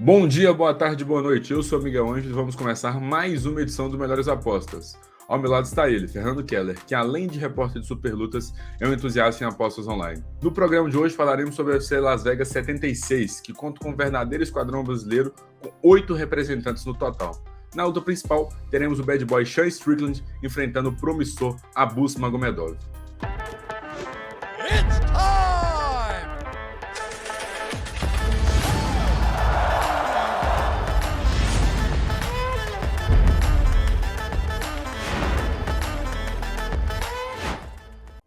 Bom dia, boa tarde, boa noite. Eu sou o Miguel Ângelo e vamos começar mais uma edição do Melhores Apostas. Ao meu lado está ele, Fernando Keller, que além de repórter de Superlutas, é um entusiasta em apostas online. No programa de hoje falaremos sobre o UFC Las Vegas 76, que conta com um verdadeiro esquadrão brasileiro com 8 representantes no total. Na luta principal, teremos o bad boy Sean Strickland enfrentando o promissor Abus Magomedov.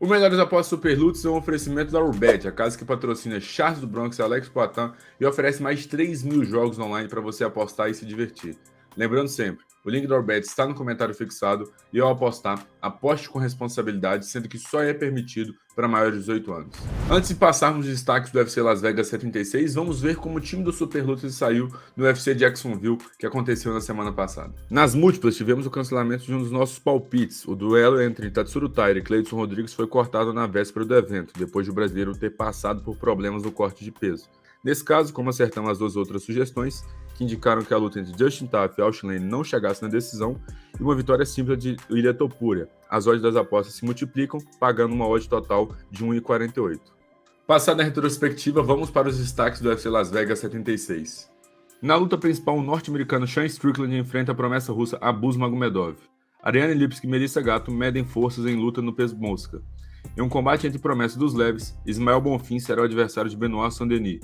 O Melhores Apostas Superlutas é um oferecimento da Urbet, a casa que patrocina Charles do Bronx e Alex Poitin e oferece mais de 3 mil jogos online para você apostar e se divertir. Lembrando sempre, o link da Urbet está no comentário fixado e ao apostar, aposte com responsabilidade, sendo que só é permitido para maiores de 18 anos. Antes de passarmos os destaques do UFC Las Vegas 76, vamos ver como o time do Superlutas saiu no UFC Jacksonville, que aconteceu na semana passada. Nas múltiplas, tivemos o cancelamento de um dos nossos palpites. O duelo entre Tatsuro Taira e Cleidson Rodrigues foi cortado na véspera do evento, depois de o brasileiro ter passado por problemas no corte de peso. Nesse caso, como acertamos as duas outras sugestões, que indicaram que a luta entre Justin Tafa e Austin Lane não chegasse na decisão, e uma vitória simples de Ilia Topuria, as odds das apostas se multiplicam, pagando uma odd total de 1,48. Passada a retrospectiva, vamos para os destaques do UFC Las Vegas 76. Na luta principal, o norte-americano Sean Strickland enfrenta a promessa russa Abus Magomedov. Ariane Lipski e Melissa Gatto medem forças em luta no peso mosca. Em um combate entre promessas dos leves, Ismael Bonfim será o adversário de Benoit Saint-Denis.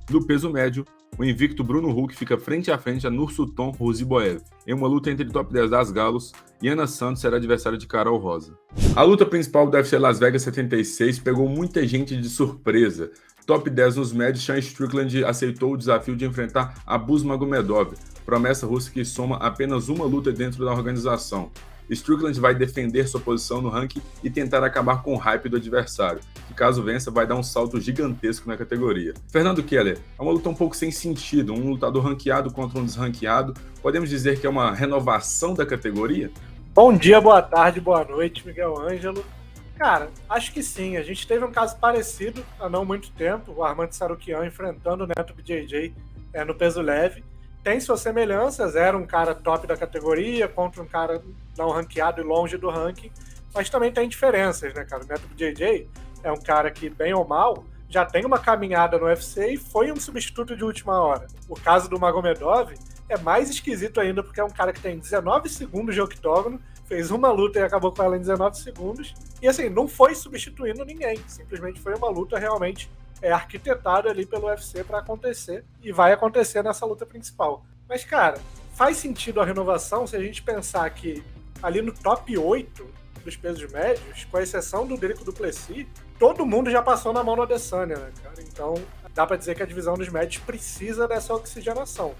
No peso médio, o invicto Bruno Huck fica frente a frente a Nursultan Ruziboev. Em uma luta entre top 10 das Galos, Yana Santos será adversária de Carol Rosa. A luta principal do UFC Las Vegas 76 pegou muita gente de surpresa. Top 10 nos médios, Sean Strickland aceitou o desafio de enfrentar Abus Magomedov, promessa russa que soma apenas uma luta dentro da organização. Strickland vai defender sua posição no ranking e tentar acabar com o hype do adversário, que caso vença vai dar um salto gigantesco na categoria. Fernando Keller, é uma luta um pouco sem sentido, um lutador ranqueado contra um desranqueado, podemos dizer que é uma renovação da categoria? Bom dia, boa tarde, boa noite, Miguel Ângelo. Cara, acho que sim, a gente teve um caso parecido há não muito tempo, o Armand Tsarukyan enfrentando o Neto BJJ no peso leve. Tem suas semelhanças, era um cara top da categoria contra um cara não ranqueado e longe do ranking, mas também tem diferenças, né, cara? O Neto BJJ é um cara que, bem ou mal, já tem uma caminhada no UFC e foi um substituto de última hora. O caso do Magomedov é mais esquisito ainda, porque é um cara que tem 19 segundos de octógono, fez uma luta e acabou com ela em 19 segundos, e assim, não foi substituindo ninguém, simplesmente foi uma luta realmente arquitetado ali pelo UFC para acontecer, e vai acontecer nessa luta principal. Mas, cara, faz sentido a renovação se a gente pensar que ali no top 8 dos pesos médios, com a exceção do Dricus du Plessis, todo mundo já passou na mão do Adesanya, né, cara? Então, dá para dizer que a divisão dos médios precisa dessa oxigenação.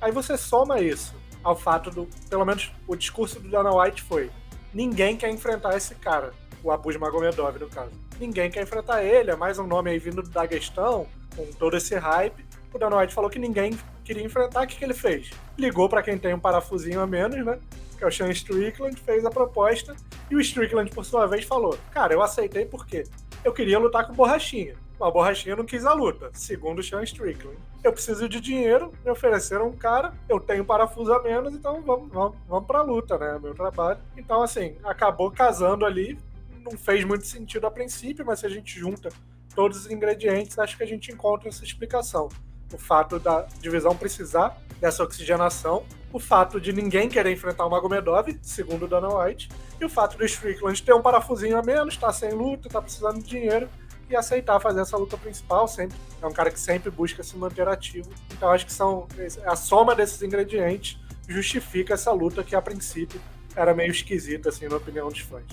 Aí você soma isso ao fato do, pelo menos o discurso do Dana White foi, ninguém quer enfrentar esse cara, o Abus Magomedov, no caso. Ninguém quer enfrentar ele, é mais um nome aí vindo da questão, com todo esse hype. O Dana White falou que ninguém queria enfrentar, o que ele fez? Ligou para quem tem um parafusinho a menos, né? Que é o Sean Strickland, fez a proposta, e o Strickland, por sua vez, falou, cara, eu aceitei porque eu queria lutar com o Borrachinha. Mas o Borrachinha não quis a luta, segundo o Sean Strickland. Eu preciso de dinheiro, me ofereceram um cara, eu tenho parafuso a menos, então vamos pra luta, né? É meu trabalho. Então, assim, acabou casando ali, não fez muito sentido a princípio, mas se a gente junta todos os ingredientes, acho que a gente encontra essa explicação. O fato da divisão precisar dessa oxigenação, o fato de ninguém querer enfrentar o Magomedov, segundo o Dana White, e o fato do Strickland ter um parafusinho a menos, tá sem luta, tá precisando de dinheiro, e aceitar fazer essa luta principal, sempre é um cara que sempre busca se manter ativo. Então acho que a soma desses ingredientes justifica essa luta que a princípio era meio esquisita, assim, na opinião dos fãs.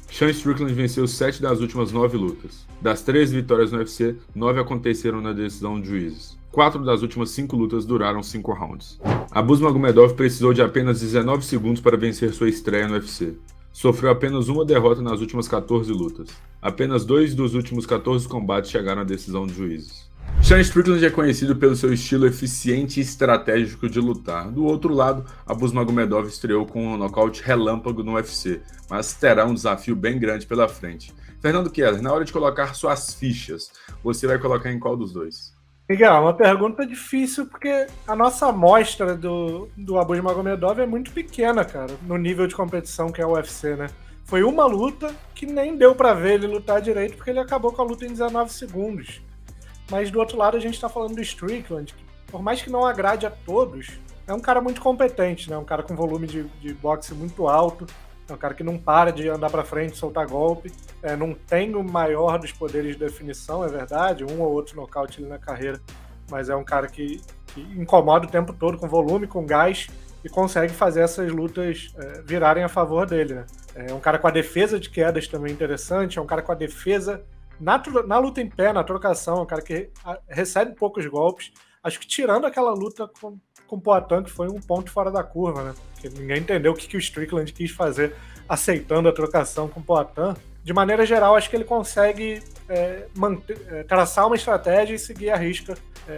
Sean Strickland venceu 7 das últimas 9 lutas. Das 13 vitórias no UFC, 9 aconteceram na decisão de juízes. 4 das últimas 5 lutas duraram 5 rounds. Abus Magomedov precisou de apenas 19 segundos para vencer sua estreia no UFC. Sofreu apenas uma derrota nas últimas 14 lutas. Apenas 2 dos últimos 14 combates chegaram à decisão de juízes. Sean Strickland é conhecido pelo seu estilo eficiente e estratégico de lutar. Do outro lado, Abus Magomedov estreou com um nocaute relâmpago no UFC, mas terá um desafio bem grande pela frente. Fernando Keller, na hora de colocar suas fichas, você vai colocar em qual dos dois? Miguel, uma pergunta difícil, porque a nossa amostra do Abus Magomedov é muito pequena, cara, no nível de competição que é o UFC, né? Foi uma luta que nem deu pra ver ele lutar direito, porque ele acabou com a luta em 19 segundos. Mas do outro lado a gente tá falando do Strickland, que por mais que não agrade a todos, é um cara muito competente, né? Um cara com volume de boxe muito alto, é um cara que não para de andar pra frente, soltar golpe, não tem o maior dos poderes de definição, é verdade, um ou outro nocaute ali na carreira, mas é um cara que incomoda o tempo todo com volume, com gás, e consegue fazer essas lutas virarem a favor dele, né? É um cara com a defesa de quedas também interessante, é um cara com a defesa na luta em pé, na trocação, é um cara que recebe poucos golpes. Acho que tirando aquela luta com o Poatan, que foi um ponto fora da curva, né? Porque ninguém entendeu o que o Strickland quis fazer aceitando a trocação com o Poatan. De maneira geral, acho que ele consegue traçar uma estratégia e seguir a risca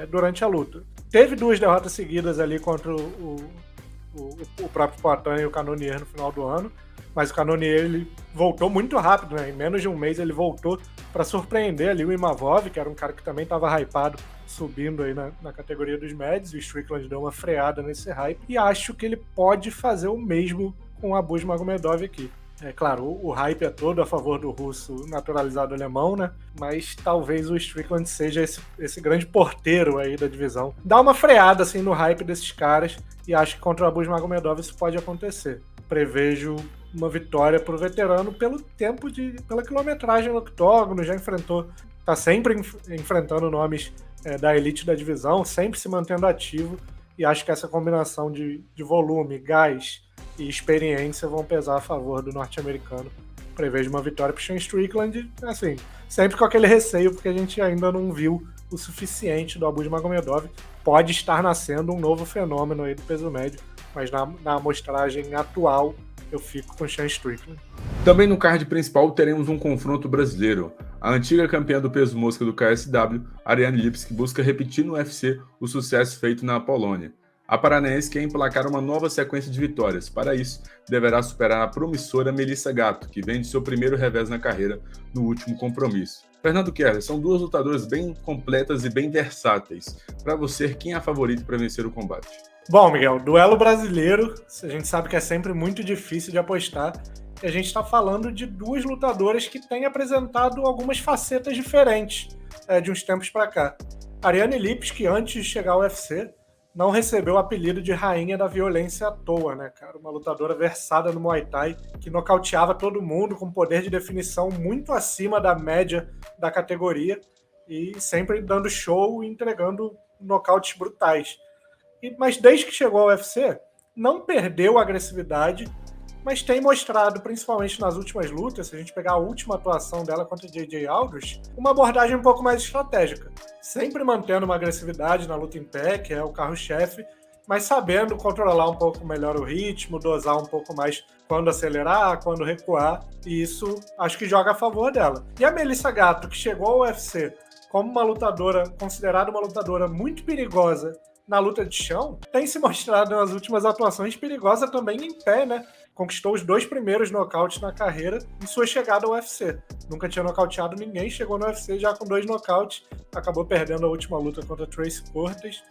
durante a luta. Teve 2 derrotas seguidas ali contra o próprio Poatan e o Cannonier no final do ano, mas o Cannonier ele voltou muito rápido, né? Em menos de um mês ele voltou para surpreender ali o Imavov, que era um cara que também estava hypado, subindo aí na categoria dos médios, e o Strickland deu uma freada nesse hype, e acho que ele pode fazer o mesmo com o Abus Magomedov aqui. É claro, o hype é todo a favor do russo naturalizado alemão, né? Mas talvez o Strickland seja esse grande porteiro aí da divisão. Dá uma freada assim no hype desses caras e acho que contra o Abus Magomedov isso pode acontecer. Prevejo uma vitória pro veterano pelo tempo pela quilometragem no octógono, já enfrentou, tá sempre enfrentando nomes da elite da divisão, sempre se mantendo ativo, e acho que essa combinação de volume, gás e experiência vão pesar a favor do norte-americano. Prevejo uma vitória pro Sean Strickland, assim, sempre com aquele receio, porque a gente ainda não viu o suficiente do Abus Magomedov. Pode estar nascendo um novo fenômeno aí do peso médio, mas na amostragem atual eu fico com o Sean Strickland. Também no card principal teremos um confronto brasileiro. A antiga campeã do peso mosca do KSW, Ariane Lipski, busca repetir no UFC o sucesso feito na Polônia. A paranaense quer emplacar uma nova sequência de vitórias. Para isso, deverá superar a promissora Melissa Gatto, que vem de seu primeiro revés na carreira no último compromisso. Fernando Kerr, são 2 lutadoras bem completas e bem versáteis. Para você, quem é a favorita para vencer o combate? Bom, Miguel, duelo brasileiro, a gente sabe que é sempre muito difícil de apostar. E a gente está falando de 2 lutadoras que têm apresentado algumas facetas diferentes de uns tempos para cá. Ariane Lipski, antes de chegar ao UFC, não recebeu o apelido de rainha da violência à toa, né, cara? Uma lutadora versada no Muay Thai, que nocauteava todo mundo com poder de definição muito acima da média da categoria e sempre dando show e entregando nocautes brutais. Mas desde que chegou ao UFC, não perdeu a agressividade, mas tem mostrado, principalmente nas últimas lutas, se a gente pegar a última atuação dela contra J.J. Aldous, uma abordagem um pouco mais estratégica. Sempre mantendo uma agressividade na luta em pé, que é o carro-chefe, mas sabendo controlar um pouco melhor o ritmo, dosar um pouco mais quando acelerar, quando recuar, e isso acho que joga a favor dela. E a Melissa Gatto, que chegou ao UFC como uma lutadora, considerada uma lutadora muito perigosa na luta de chão, tem se mostrado nas últimas atuações perigosa também em pé, né? Conquistou os 2 primeiros nocautes na carreira em sua chegada ao UFC. Nunca tinha nocauteado ninguém, chegou no UFC já com 2 nocautes, acabou perdendo a última luta contra Tracy Cortes,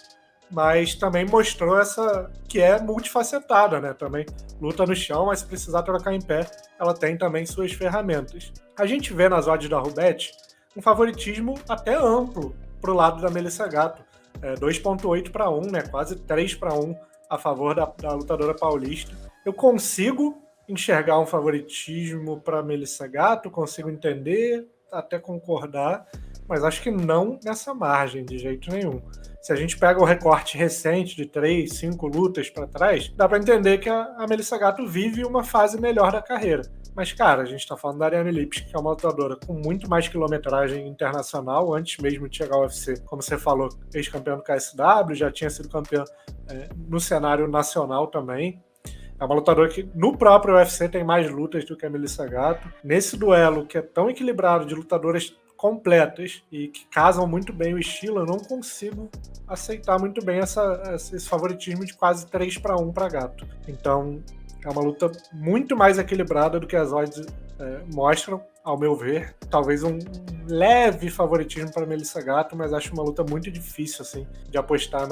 mas também mostrou essa que é multifacetada, né? Também luta no chão, mas se precisar trocar em pé, ela tem também suas ferramentas. A gente vê nas odds da Rubet um favoritismo até amplo pro lado da Melissa Gatto. 2.8 para 1, né? Quase 3 para 1 a favor da lutadora paulista. Eu consigo enxergar um favoritismo para Melissa Gatto, consigo entender, até concordar, mas acho que não nessa margem, de jeito nenhum. Se a gente pega o recorte recente de 3, 5 lutas para trás, dá para entender que a Melissa Gatto vive uma fase melhor da carreira. Mas, cara, a gente está falando da Ariane Lipski, que é uma lutadora com muito mais quilometragem internacional, antes mesmo de chegar ao UFC. Como você falou, ex-campeã do KSW, já tinha sido campeã no cenário nacional também. É uma lutadora que no próprio UFC tem mais lutas do que a Melissa Gatto. Nesse duelo, que é tão equilibrado de lutadoras completas e que casam muito bem o estilo, eu não consigo aceitar muito bem esse favoritismo de quase 3 para 1 para Gatto. Então, é uma luta muito mais equilibrada do que as odds mostram, ao meu ver, talvez um leve favoritismo para Melissa Gatto, mas acho uma luta muito difícil assim, de apostar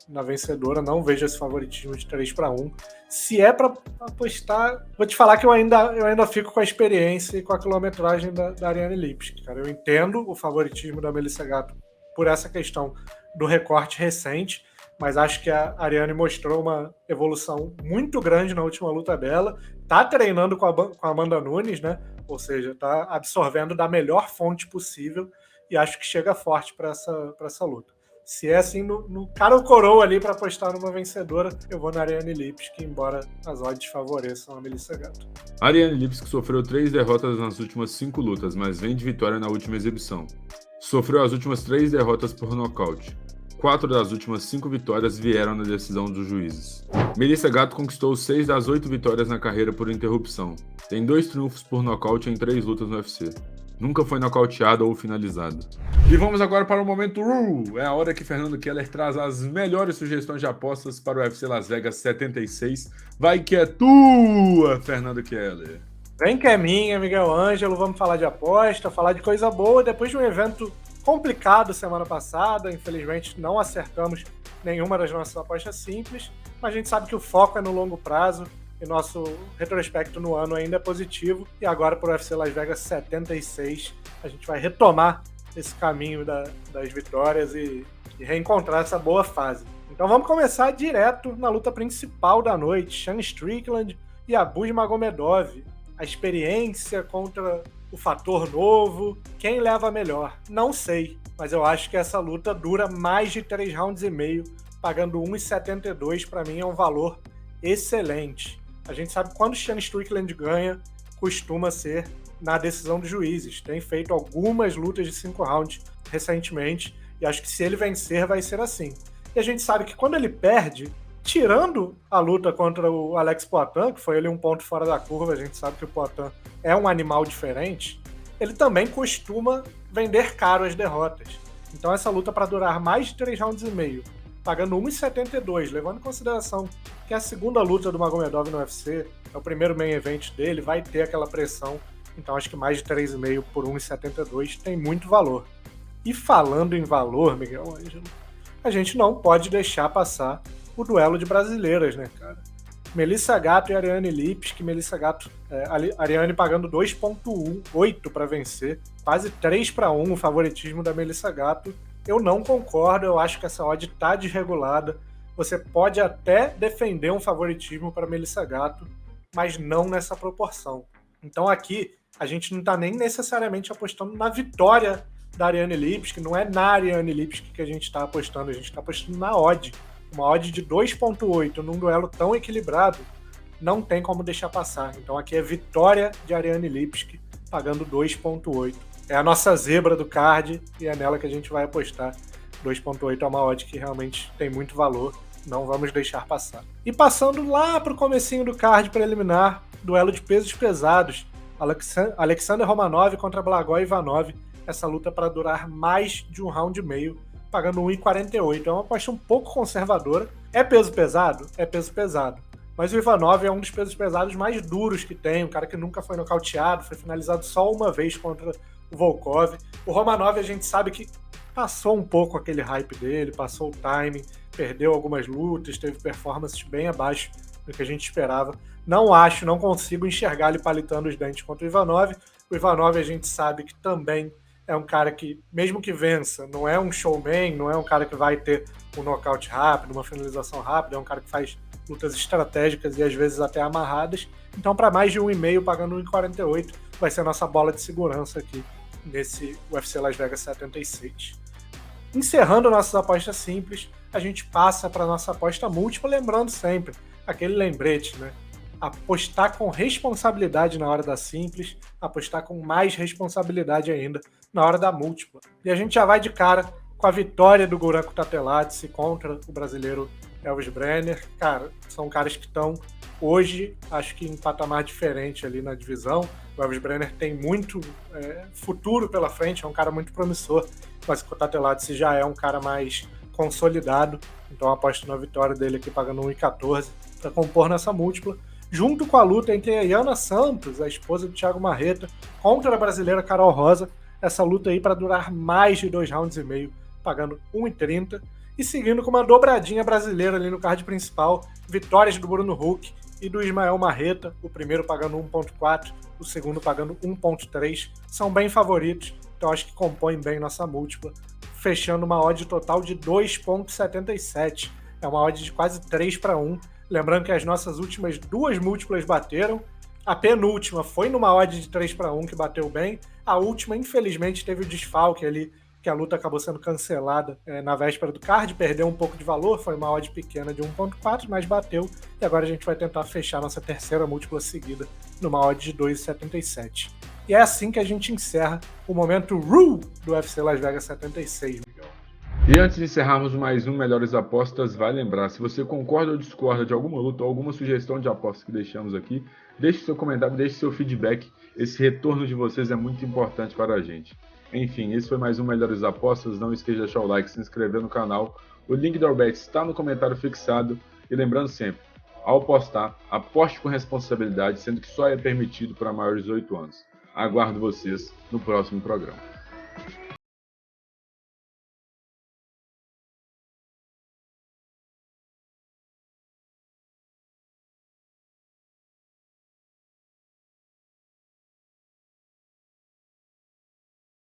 na vencedora. Não vejo esse favoritismo de 3-1. Se é para apostar, vou te falar que eu ainda fico com a experiência e com a quilometragem da Ariane Lipski, cara. Eu entendo o favoritismo da Melissa Gatto por essa questão do recorte recente, mas acho que a Ariane mostrou uma evolução muito grande na última luta dela. Tá treinando com a Amanda Nunes, né? Ou seja, tá absorvendo da melhor fonte possível e acho que chega forte para essa luta. Se é assim, no cara ou coroa ali para apostar numa vencedora, eu vou na Ariane Lipski, embora as odds favoreçam a Melissa Gatto. Ariane Lipski sofreu 3 derrotas nas últimas 5 lutas, mas vem de vitória na última exibição. Sofreu as últimas 3 derrotas por nocaute. 4 das últimas 5 vitórias vieram na decisão dos juízes. Melissa Gatto conquistou 6 das 8 vitórias na carreira por interrupção. Tem 2 triunfos por nocaute em 3 lutas no UFC. Nunca foi nocauteada ou finalizada. E vamos agora para o momento RU. É a hora que Fernando Keller traz as melhores sugestões de apostas para o UFC Las Vegas 76. Vai que é tua, Fernando Keller. Vem que é minha, Miguel Ângelo. Vamos falar de aposta, falar de coisa boa. Depois de um evento complicado semana passada, infelizmente não acertamos nenhuma das nossas apostas simples, mas a gente sabe que o foco é no longo prazo e nosso retrospecto no ano ainda é positivo. E agora para o UFC Las Vegas 76 a gente vai retomar esse caminho das vitórias e reencontrar essa boa fase. Então vamos começar direto na luta principal da noite, Sean Strickland e Abus Magomedov. A experiência contra o fator novo, quem leva melhor? Não sei, mas eu acho que essa luta dura mais de 3 rounds e meio, pagando 1,72 para mim é um valor excelente. A gente sabe que quando o Sean Strickland ganha, costuma ser na decisão dos juízes. Tem feito algumas lutas de 5 rounds recentemente, e acho que se ele vencer vai ser assim. E a gente sabe que quando ele perde, tirando a luta contra o Alex Poatan, que foi ele um ponto fora da curva, a gente sabe que o Poatan é um animal diferente, ele também costuma vender caro as derrotas. Então essa luta para durar mais de 3 rounds e meio, pagando 1,72, levando em consideração que é a segunda luta do Magomedov no UFC, é o primeiro main event dele, vai ter aquela pressão, então acho que mais de 3,5 por 1,72 tem muito valor. E falando em valor, Miguel Ângelo, a gente não pode deixar passar o duelo de brasileiras, né, cara? Melissa Gatto e Ariane Lipski. Melissa Gatto, Ariane pagando 2,8 para vencer, quase 3-1 o favoritismo da Melissa Gatto. Eu não concordo, eu acho que essa odd tá desregulada. Você pode até defender um favoritismo para Melissa Gatto, mas não nessa proporção. Então aqui a gente não tá nem necessariamente apostando na vitória da Ariane Lipski, não é na Ariane Lipski que a gente tá apostando, a gente tá apostando na odd. Uma odd de 2,8 num duelo tão equilibrado, não tem como deixar passar. Então aqui é vitória de Ariane Lipski, pagando 2,8. É a nossa zebra do card e é nela que a gente vai apostar. 2,8 é uma odd que realmente tem muito valor, não vamos deixar passar. E passando lá para o comecinho do card preliminar, duelo de pesos pesados, Alexander Romanov contra Blagoy Ivanov, essa luta para durar mais de 1 round e meio, pagando 1,48. É uma aposta um pouco conservadora. É peso pesado? É peso pesado. Mas o Ivanov é um dos pesos pesados mais duros que tem, um cara que nunca foi nocauteado, foi finalizado só uma vez contra o Volkov. O Romanov a gente sabe que passou um pouco aquele hype dele, passou o timing, perdeu algumas lutas, teve performances bem abaixo do que a gente esperava. Não consigo enxergar ele palitando os dentes contra o Ivanov. O Ivanov a gente sabe que também é um cara que, mesmo que vença, não é um showman, não é um cara que vai ter um nocaute rápido, uma finalização rápida, é um cara que faz lutas estratégicas e às vezes até amarradas. Então, para mais de 1,5, pagando 1,48, vai ser a nossa bola de segurança aqui nesse UFC Las Vegas 76. Encerrando nossas apostas simples, a gente passa para nossa aposta múltipla, lembrando sempre, aquele lembrete, né? Apostar com responsabilidade na hora da simples, apostar com mais responsabilidade ainda na hora da múltipla. E a gente já vai de cara com a vitória do Guran Kutateladze contra o brasileiro Elvis Brener. Cara, são caras que estão hoje, acho que em patamar diferente ali na divisão. O Elvis Brener tem muito futuro pela frente, é um cara muito promissor, mas o Kutateladze já é um cara mais consolidado, então aposto na vitória dele aqui pagando 1,14 para compor nessa múltipla. junto com a luta entre a Yana Santos, a esposa do Thiago Marreta, contra a brasileira Carol Rosa. Essa luta aí para durar mais de 2 rounds e meio, pagando 1,30. E seguindo com uma dobradinha brasileira ali no card principal, vitórias do Bruno Huck e do Ismael Marreta, o primeiro pagando 1,4, o segundo pagando 1,3. São bem favoritos, então acho que compõem bem nossa múltipla, fechando uma odd total de 2,77. É uma odd de quase 3-1. Lembrando que as nossas últimas 2 múltiplas bateram. A penúltima foi numa odd de 3-1 que bateu bem. A última, infelizmente, teve o desfalque ali, que a luta acabou sendo cancelada na véspera do card, perdeu um pouco de valor, foi uma odd pequena de 1,4, mas bateu. E agora a gente vai tentar fechar nossa terceira múltipla seguida numa odd de 2,77. E é assim que a gente encerra o momento RU do UFC Las Vegas 76, Miguel. E antes de encerrarmos mais um Melhores Apostas, vai lembrar, se você concorda ou discorda de alguma luta ou alguma sugestão de aposta que deixamos aqui, deixe seu comentário, deixe seu feedback. Esse retorno de vocês é muito importante para a gente. Enfim, esse foi mais um Melhores Apostas. Não esqueça de deixar o like, se inscrever no canal. O link da Orbet está no comentário fixado. E lembrando sempre, ao apostar, aposte com responsabilidade, sendo que só é permitido para maiores de 18 anos. Aguardo vocês no próximo programa.